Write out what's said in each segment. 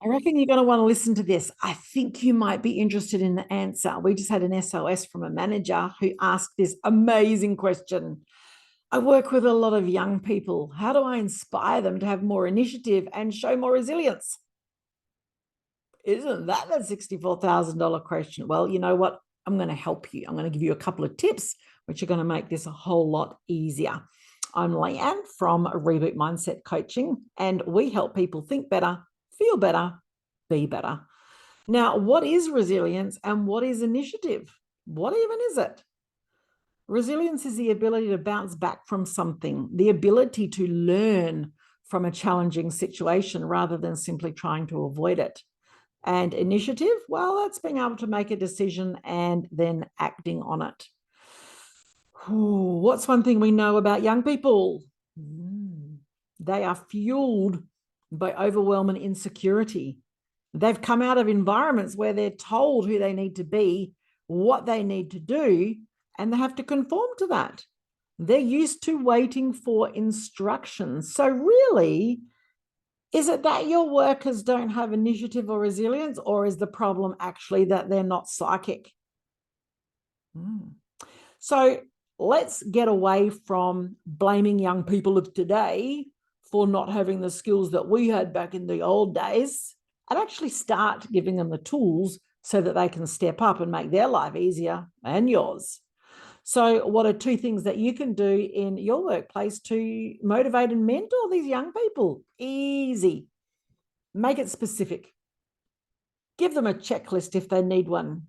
I reckon you're going to want to listen to this. I think you might be interested in the answer. We just had an SOS from a manager who asked this amazing question. I work with a lot of young people. How do I inspire them to have more initiative and show more resilience? Isn't that a $64,000 question? Well, you know what? I'm going to help you. I'm going to give you a couple of tips, which are going to make this a whole lot easier. I'm Leanne from Reboot Mindset Coaching, and we help people think better, feel better, be better. Now, what is resilience and what is initiative? What even is it? Resilience is the ability to bounce back from something, the ability to learn from a challenging situation rather than simply trying to avoid it. And initiative, well, that's being able to make a decision and then acting on it. What's one thing we know about young people? They are fueled by overwhelming insecurity. They've come out of environments where they're told who they need to be, what they need to do, and they have to conform to that. They're used to waiting for instructions. So really, is it that your workers don't have initiative or resilience, or is the problem actually that they're not psychic? So let's get away from blaming young people of today for not having the skills that we had back in the old days and actually start giving them the tools so that they can step up and make their life easier and yours. So what are two things that you can do in your workplace to motivate and mentor these young people? Easy. Make it specific. Give them a checklist if they need one.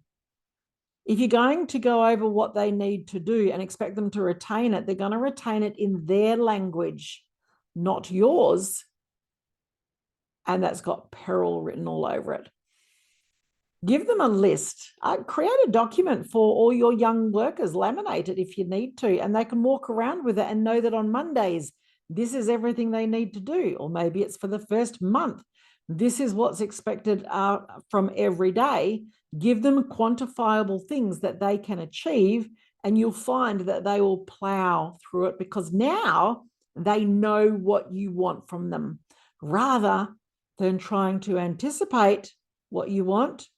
If you're going to go over what they need to do and expect them to retain it, they're going to retain it in their language, not yours. And that's got peril written all over it. Give them a list. Create a document for all your young workers. Laminate it if you need to, and they can walk around with it and know that on Mondays, this is everything they need to do. Or maybe it's for the first month. This is what's expected from every day. Give them quantifiable things that they can achieve, and you'll find that they will plow through it because now they know what you want from them rather than trying to anticipate what you want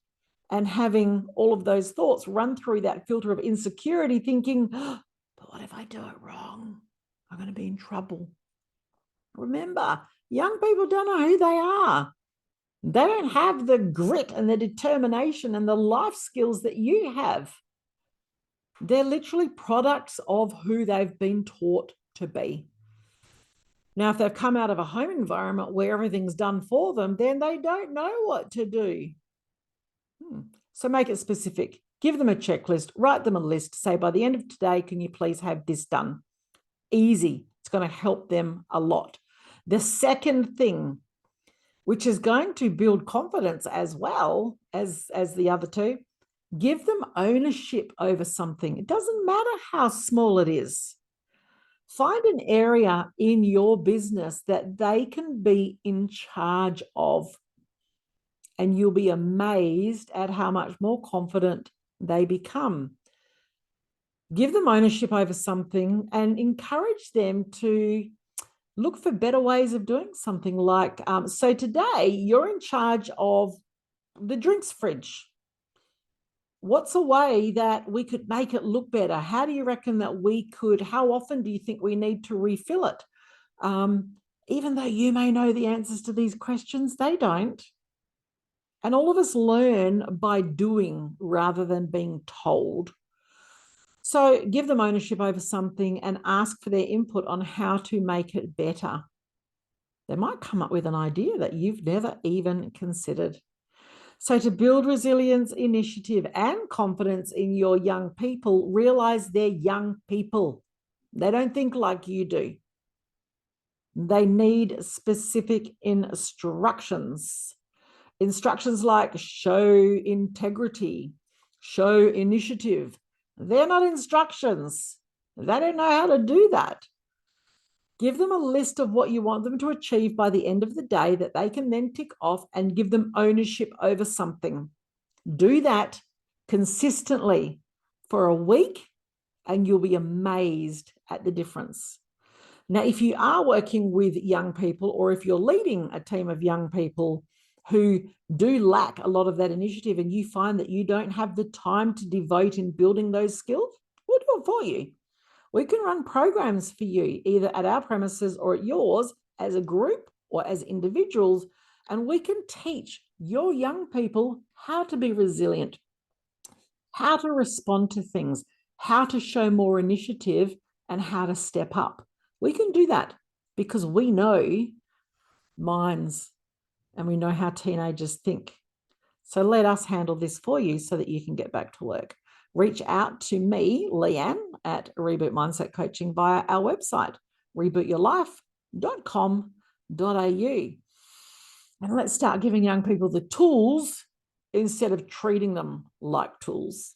and having all of those thoughts run through that filter of insecurity, thinking, oh, but what if I do it wrong? I'm going to be in trouble. Remember, young people don't know who they are. They don't have the grit and the determination and the life skills that you have. They're literally products of who they've been taught to be. Now, if they've come out of a home environment where everything's done for them, then they don't know what to do. So make it specific. Give them a checklist, write them a list, say by the end of today, can you please have this done? Easy. It's going to help them a lot. The second thing, which is going to build confidence as well as the other two, give them ownership over something. It doesn't matter how small it is. Find an area in your business that they can be in charge of, and you'll be amazed at how much more confident they become. Give them ownership over something and encourage them to look for better ways of doing something like, so today you're in charge of the drinks fridge. What's a way that we could make it look better? How do you reckon that we could, how often do you think we need to refill it? Even though you may know the answers to these questions, they don't. And all of us learn by doing rather than being told. So give them ownership over something and ask for their input on how to make it better. They might come up with an idea that you've never even considered. So to build resilience, initiative, and confidence in your young people, realize they're young people. They don't think like you do. They need specific instructions. Instructions like show integrity, show initiative. They're not instructions. They don't know how to do that. Give them a list of what you want them to achieve by the end of the day that they can then tick off and give them ownership over something. Do that consistently for a week and you'll be amazed at the difference. Now, if you are working with young people or if you're leading a team of young people, who do lack a lot of that initiative, and you find that you don't have the time to devote in building those skills, we'll do it for you. We can run programs for you, either at our premises or at yours, as a group or as individuals, and we can teach your young people how to be resilient, how to respond to things, how to show more initiative, and how to step up. We can do that because we know minds and we know how teenagers think. So let us handle this for you so that you can get back to work. Reach out to me, Leanne, at Reboot Mindset Coaching via our website, rebootyourlife.com.au. And let's start giving young people the tools instead of treating them like tools.